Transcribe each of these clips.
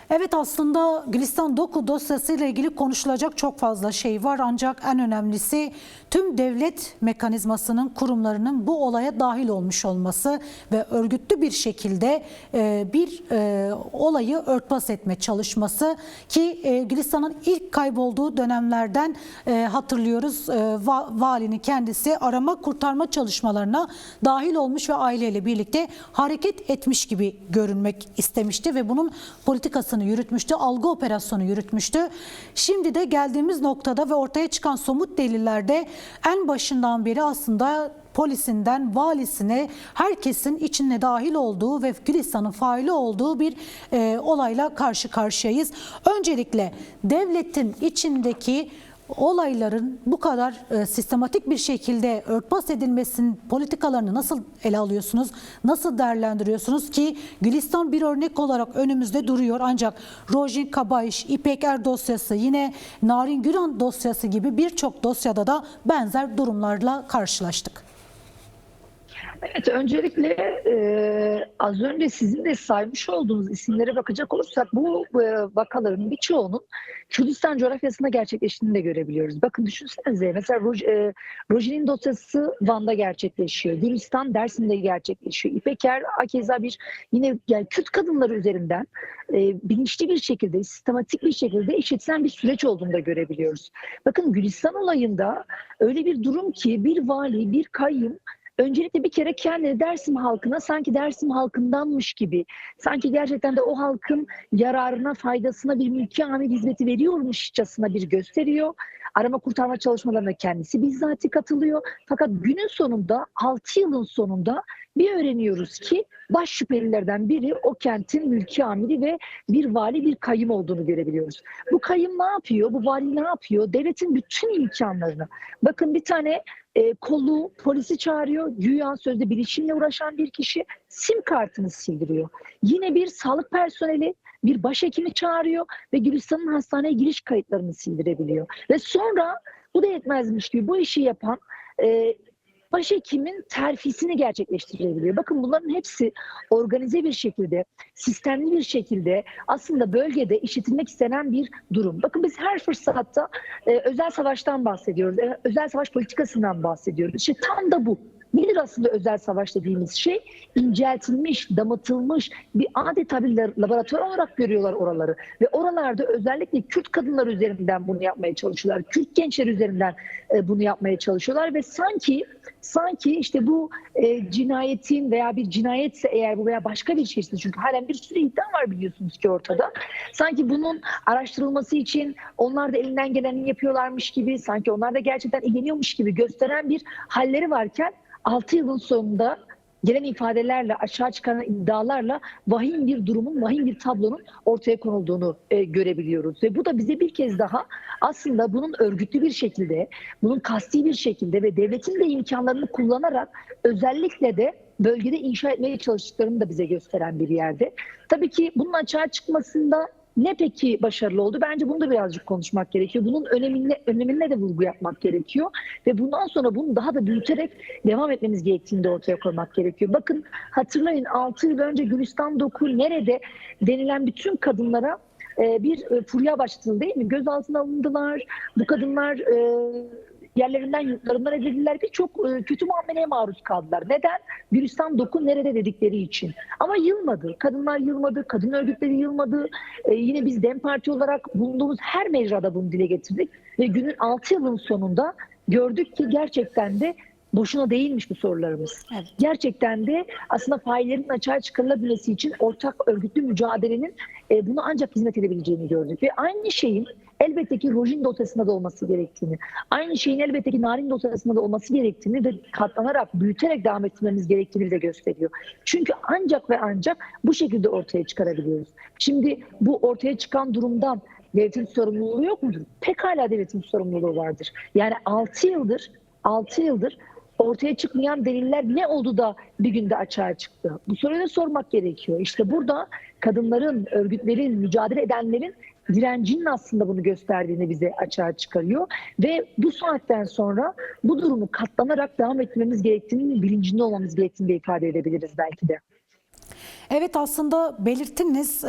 Evet, aslında Gülistan Doku dosyasıyla ilgili konuşulacak çok fazla şey var, ancak en önemlisi tüm devlet mekanizmasının, kurumlarının bu olaya dahil olmuş olması ve örgütlü bir şekilde bir olayı örtbas etme çalışması ki Gülistan'ın ilk kaybolduğu dönemlerden hatırlıyoruz, valinin kendisi arama kurtarma çalışmalarına dahil olmuş ve aileyle birlikte hareket etmiş gibi görünmek istemişti ve bunun politikasını yürütmüştü, algı operasyonu yürütmüştü. Şimdi de geldiğimiz noktada ve ortaya çıkan somut delillerde en başından beri aslında polisinden valisine herkesin içine dahil olduğu ve Gülistan'ın faili olduğu bir olayla karşı karşıyayız. Öncelikle devletin içindeki olayların bu kadar sistematik bir şekilde örtbas edilmesinin politikalarını nasıl ele alıyorsunuz? Nasıl değerlendiriyorsunuz ki Gülistan bir örnek olarak önümüzde duruyor, ancak Rojin Kabayiş, İpek Er dosyası, yine Narin Güran dosyası gibi birçok dosyada da benzer durumlarla karşılaştık. Evet, öncelikle az önce sizin de saymış olduğunuz isimlere bakacak olursak bu vakaların birçoğunun Kürdistan coğrafyasında gerçekleştiğini de görebiliyoruz. Bakın düşünsenize, mesela Rojin'in dosyası Van'da gerçekleşiyor. Gülistan Dersim'de gerçekleşiyor. İpeker hakeza bir yine yani Kürt kadınları üzerinden bilinçli bir şekilde, sistematik bir şekilde işletilen bir süreç olduğunu da görebiliyoruz. Bakın Gülistan olayında öyle bir durum ki bir vali, bir kayyum öncelikle bir kere kendini Dersim halkına sanki Dersim halkındanmış gibi, sanki gerçekten de o halkın yararına, faydasına bir mülki amir hizmeti veriyormuşçasına bir gösteriyor. Arama kurtarma çalışmalarına kendisi bizzat katılıyor. Fakat günün sonunda, 6 yılın sonunda bir öğreniyoruz ki baş şüphelilerden biri o kentin mülki amiri ve bir vali, bir kayyum olduğunu görebiliyoruz. Bu kayyum ne yapıyor? Bu vali ne yapıyor? Devletin bütün imkanlarını. Bakın bir tane kolu polisi çağırıyor. Güya sözde bilişimle uğraşan bir kişi sim kartını sildiriyor. Yine bir sağlık personeli bir başhekimi çağırıyor ve Gülistan'ın hastaneye giriş kayıtlarını sildirebiliyor. Ve sonra bu da yetmezmiş gibi bu işi yapan başhekimin terfisini gerçekleştirebiliyor. Bakın bunların hepsi organize bir şekilde, sistemli bir şekilde aslında bölgede işletilmek istenen bir durum. Bakın biz her fırsatta özel savaştan bahsediyoruz, özel savaş politikasından bahsediyoruz. İşte tam da bu. Nedir aslında özel savaş dediğimiz şey? İnceltilmiş, damıtılmış bir adeta bir laboratuvar olarak görüyorlar oraları. Ve oralarda özellikle Kürt kadınlar üzerinden bunu yapmaya çalışıyorlar. Kürt gençler üzerinden bunu yapmaya çalışıyorlar ve sanki işte bu cinayetin veya bir cinayetse eğer bu veya başka bir şeyse, çünkü halen bir sürü iddia var biliyorsunuz ki ortada. Sanki bunun araştırılması için onlar da elinden geleni yapıyorlarmış gibi, sanki onlar da gerçekten ilgileniyormuş gibi gösteren bir halleri varken 6 yılın sonunda gelen ifadelerle, aşağı çıkan iddialarla vahim bir durumun, vahim bir tablonun ortaya konulduğunu görebiliyoruz. Ve bu da bize bir kez daha aslında bunun örgütlü bir şekilde, bunun kasti bir şekilde ve devletin de imkanlarını kullanarak özellikle de bölgede inşa etmeye çalıştıklarını da bize gösteren bir yerde. Tabii ki bunun açığa çıkmasında ne peki başarılı oldu? Bence bunu da birazcık konuşmak gerekiyor. Bunun önemine de vurgu yapmak gerekiyor. Ve bundan sonra bunu daha da büyüterek devam etmemiz gerektiğini de ortaya koymak gerekiyor. Bakın hatırlayın, 6 yıl önce Gülistan Doku nerede denilen bütün kadınlara bir furya başlatıldı değil mi? Gözaltına alındılar. Bu kadınlar yerlerinden, yurtlarından edildiler. Birçok kötü muameleye maruz kaldılar. Neden? Gülistan Doku nerede dedikleri için. Ama yılmadı. Kadınlar yılmadı. Kadın örgütleri yılmadı. Yine biz DEM Parti olarak bulunduğumuz her mecrada bunu dile getirdik. Ve günün 6 yılın sonunda gördük ki gerçekten de boşuna değilmiş bu sorularımız. Evet. Gerçekten de aslında faillerin açığa çıkarılabilmesi için ortak örgütlü mücadelenin buna ancak hizmet edebileceğini gördük. Ve aynı şeyin elbette ki Rojin dosyasında da olması gerektiğini, aynı şeyin elbette ki Narin dosyasında da olması gerektiğini ve katlanarak, büyüterek devam etmemiz gerektiğini de gösteriyor. Çünkü ancak ve ancak bu şekilde ortaya çıkarabiliyoruz. Şimdi bu ortaya çıkan durumdan devletin sorumluluğu yok mudur? Pekala devletin sorumluluğu vardır. Yani 6 yıldır ortaya çıkmayan deliller ne oldu da bir günde açığa çıktı? Bu soruyu da sormak gerekiyor. İşte burada kadınların, örgütlerin, mücadele edenlerin direncinin aslında bunu gösterdiğini bize açığa çıkarıyor. Ve bu saatten sonra bu durumu katlanarak devam etmemiz gerektiğini, bilincinde olmamız gerektiğini de ifade edebiliriz belki de. Evet, aslında belirttiniz,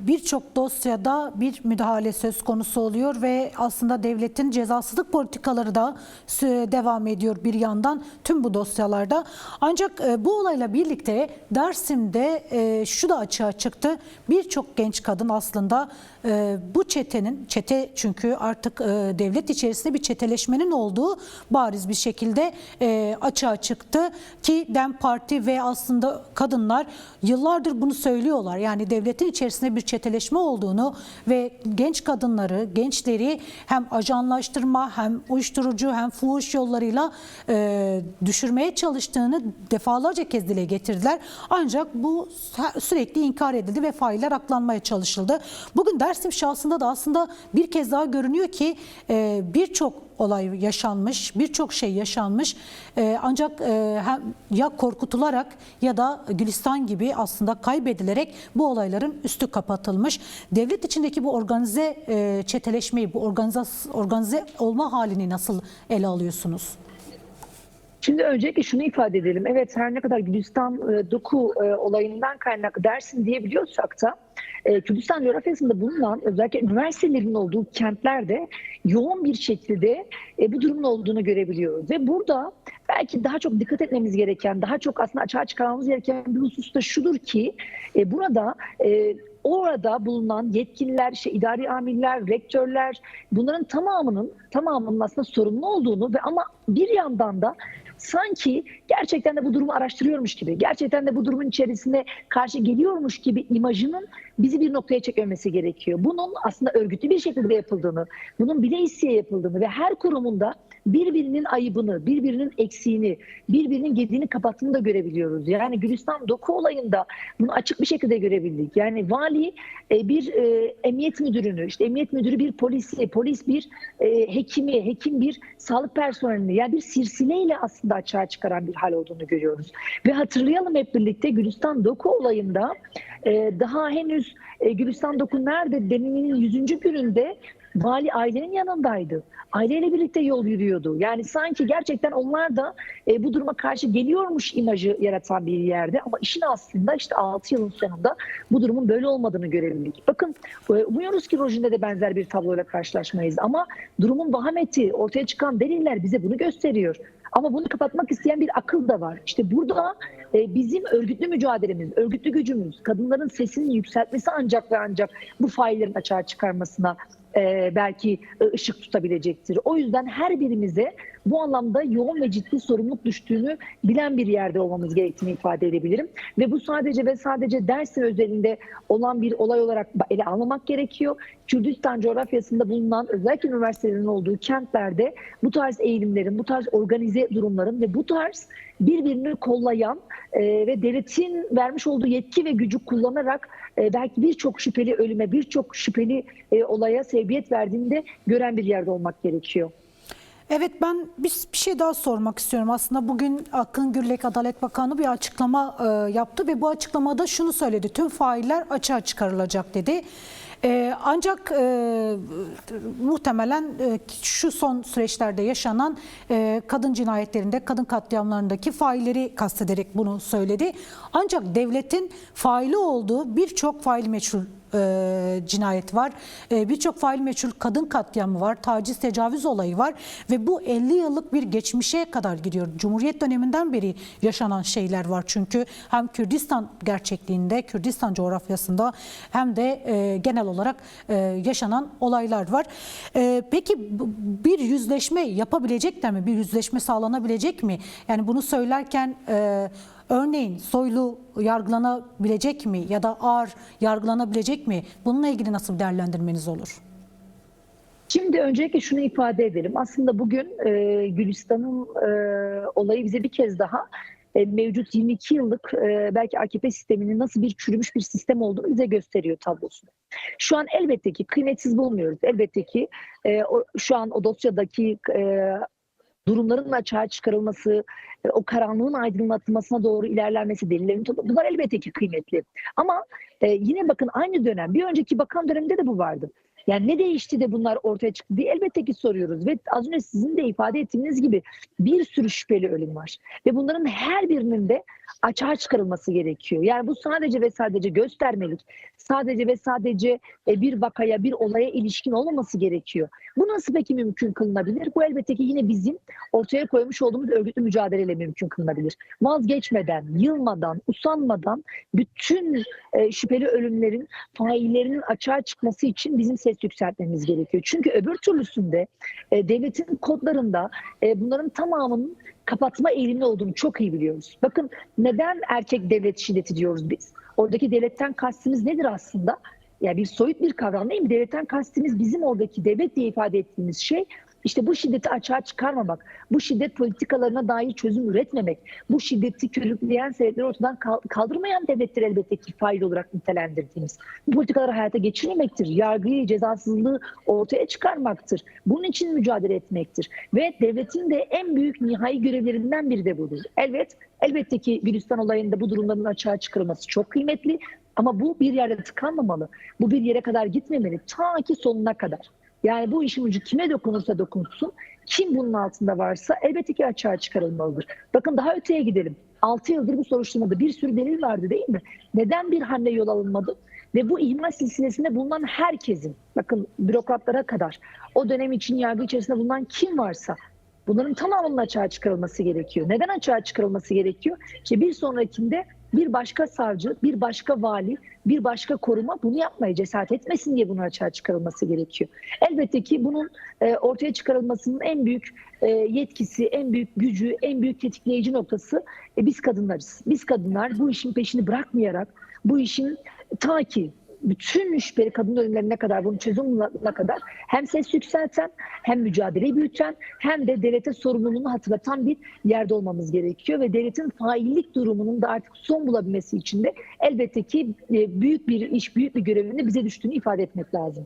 birçok dosyada bir müdahale söz konusu oluyor ve aslında devletin cezasızlık politikaları da devam ediyor bir yandan tüm bu dosyalarda. Ancak bu olayla birlikte Dersim'de şu da açığa çıktı. Birçok genç kadın aslında bu çete çünkü artık devlet içerisinde bir çeteleşmenin olduğu bariz bir şekilde açığa çıktı ki DEM Parti ve aslında kadınlar yıllardır bunu söylüyorlar. Yani devletin içerisinde bir çeteleşme olduğunu ve genç kadınları, gençleri hem ajanlaştırma, hem uyuşturucu, hem fuhuş yollarıyla düşürmeye çalıştığını defalarca kez dile getirdiler. Ancak bu sürekli inkar edildi ve failler aklanmaya çalışıldı. Bugün Dersim şahsında da aslında bir kez daha görünüyor ki birçok olay yaşanmış, birçok şey yaşanmış. Ancak ya korkutularak ya da Gülistan gibi aslında kaybedilerek bu olayların üstü kapatılmış. Devlet içindeki bu organize çeteleşmeyi, bu organize olma halini nasıl ele alıyorsunuz? Şimdi öncelikle şunu ifade edelim. Evet, her ne kadar Gülistan Doku olayından kaynaklı Dersim diyebiliyorsak da Kürdistan coğrafyasında bulunan özellikle üniversitelerin olduğu kentlerde yoğun bir şekilde bu durumun olduğunu görebiliyoruz. Ve burada belki daha çok dikkat etmemiz gereken, daha çok aslında açığa çıkarmamız gereken bir husus da şudur ki burada orada bulunan yetkililer, idari amirler, rektörler, bunların tamamının aslında sorumlu olduğunu ve ama bir yandan da sanki gerçekten de bu durumu araştırıyormuş gibi, gerçekten de bu durumun içerisine karşı geliyormuş gibi imajının bizi bir noktaya çekmemesi gerekiyor. Bunun aslında örgütlü bir şekilde yapıldığını, bunun bile isteye yapıldığını ve her kurumunda birbirinin ayıbını, birbirinin eksiğini, birbirinin gediğini kapattığını da görebiliyoruz. Yani Gülistan Doku olayında bunu açık bir şekilde görebildik. Yani vali bir emniyet müdürünü, işte emniyet müdürü bir polisi, polis bir hekimi, hekim bir sağlık personelini, yani bir silsileyle aslında açığa çıkaran bir hal olduğunu görüyoruz. Ve hatırlayalım hep birlikte Gülistan Doku olayında daha henüz Gülistan Doku nerede deniminin 100. gününde vali ailenin yanındaydı. Aileyle birlikte yol yürüyordu. Yani sanki gerçekten onlar da bu duruma karşı geliyormuş imajı yaratan bir yerde. Ama işin aslında işte 6 yılın sonunda bu durumun böyle olmadığını görebildik. Bakın umuyoruz ki Rojin'de de benzer bir tabloyla karşılaşmayız. Ama durumun vahameti, ortaya çıkan deliller bize bunu gösteriyor. Ama bunu kapatmak isteyen bir akıl da var. İşte burada bizim örgütlü mücadelemiz, örgütlü gücümüz, kadınların sesini yükseltmesi ancak ve ancak bu faillerin açığa çıkarmasına belki ışık tutabilecektir. O yüzden her birimize bu anlamda yoğun ve ciddi sorumluluk düştüğünü bilen bir yerde olmamız gerektiğini ifade edebilirim. Ve bu sadece ve sadece Dersim özelinde olan bir olay olarak ele almamak gerekiyor. Kürdistan coğrafyasında bulunan özellikle üniversitelerin olduğu kentlerde bu tarz eğilimlerin, bu tarz organize durumların ve bu tarz birbirini kollayan ve devletin vermiş olduğu yetki ve gücü kullanarak belki birçok şüpheli ölüme, birçok şüpheli olaya sebebiyet verdiğini de gören bir yerde olmak gerekiyor. Evet, ben bir şey daha sormak istiyorum. Aslında bugün Akın Gürlek Adalet Bakanı bir açıklama yaptı ve bu açıklamada şunu söyledi. Tüm failler açığa çıkarılacak dedi. Ancak muhtemelen şu son süreçlerde yaşanan kadın cinayetlerinde, kadın katliamlarındaki failleri kastederek bunu söyledi. Ancak devletin faili olduğu birçok fail meçhul cinayet var. Birçok fail meçhul kadın katliamı var. Taciz, tecavüz olayı var. Ve bu 50 yıllık bir geçmişe kadar gidiyor. Cumhuriyet döneminden beri yaşanan şeyler var. Çünkü hem Kürdistan gerçekliğinde, Kürdistan coğrafyasında hem de genel olarak yaşanan olaylar var. Peki bir yüzleşme yapabilecekler mi? Bir yüzleşme sağlanabilecek mi? Yani bunu söylerken örneğin Soylu yargılanabilecek mi ya da Ağar yargılanabilecek mi? Bununla ilgili nasıl bir değerlendirmeniz olur? Şimdi öncelikle şunu ifade edelim. Aslında bugün Gülistan'ın olayı bize bir kez daha mevcut 22 yıllık belki AKP sisteminin nasıl bir çürümüş bir sistem olduğunu bize gösteriyor tablosunu. Şu an elbette ki kıymetsiz bulmuyoruz. Elbette ki şu an o dosyadaki durumların açığa çıkarılması, o karanlığın aydınlatılmasına doğru ilerlenmesi, delillerin toplaması, bunlar elbette ki kıymetli. Ama yine bakın aynı dönem, bir önceki bakan döneminde de bu vardı. Yani ne değişti de bunlar ortaya çıktı diye elbette ki soruyoruz. Ve az önce sizin de ifade ettiğiniz gibi bir sürü şüpheli ölüm var. Ve bunların her birinin de açığa çıkarılması gerekiyor. Yani bu sadece ve sadece göstermelik, sadece ve sadece bir vakaya, bir olaya ilişkin olmaması gerekiyor. Bu nasıl peki mümkün kılınabilir? Bu elbette ki yine bizim ortaya koymuş olduğumuz örgütlü mücadeleyle mümkün kılınabilir. Vazgeçmeden, yılmadan, usanmadan bütün şüpheli ölümlerin faillerinin açığa çıkması için bizim ses yükseltmemiz gerekiyor. Çünkü öbür türlüsünde devletin kodlarında bunların tamamının kapatma eğilimli olduğunu çok iyi biliyoruz. Bakın neden erkek devlet şiddeti diyoruz biz? Oradaki devletten kastımız nedir aslında? Yani bir soyut bir kavram değil mi? Devletten kastımız bizim oradaki devlet diye ifade ettiğimiz şey işte bu şiddeti açığa çıkarmamak, bu şiddet politikalarına dair çözüm üretmemek, bu şiddeti körükleyen sebepleri ortadan kaldırmayan devletleri elbette ki fail olarak nitelendirdiğimiz. Bu politikaları hayata geçirmemektir, yargıyı, cezasızlığı ortaya çıkarmaktır. Bunun için mücadele etmektir. Ve devletin de en büyük nihai görevlerinden biri de budur. Elbette ki Gülistan olayında bu durumların açığa çıkarılması çok kıymetli. Ama bu bir yerde tıkanmamalı. Bu bir yere kadar gitmemeli. Ta ki sonuna kadar. Yani bu işin ucu kime dokunursa dokunsun, kim bunun altında varsa elbette ki açığa çıkarılmalıdır. Bakın daha öteye gidelim. 6 yıldır bu soruşturmada bir sürü delil vardı değil mi? Neden bir hamle yol alınmadı? Ve bu ihmal silsilesinde bulunan herkesin, bakın bürokratlara kadar, o dönem için yargı içerisinde bulunan kim varsa, bunların tamamının açığa çıkarılması gerekiyor. Neden açığa çıkarılması gerekiyor? İşte bir sonrakinde bir başka savcı, bir başka vali, bir başka koruma bunu yapmaya cesaret etmesin diye bunu açığa çıkarılması gerekiyor. Elbette ki bunun ortaya çıkarılmasının en büyük yetkisi, en büyük gücü, en büyük tetikleyici noktası biz kadınlarız. Biz kadınlar bu işin peşini bırakmayarak, bu işin ta ki bütün şüpheli kadın ölümlerine kadar, bunun çözümüne kadar hem ses yükselten, hem mücadeleyi büyüten, hem de devlete sorumluluğunu hatırlatan bir yerde olmamız gerekiyor. Ve devletin faillik durumunun da artık son bulabilmesi için de elbette ki büyük bir iş, büyük bir görevin de bize düştüğünü ifade etmek lazım.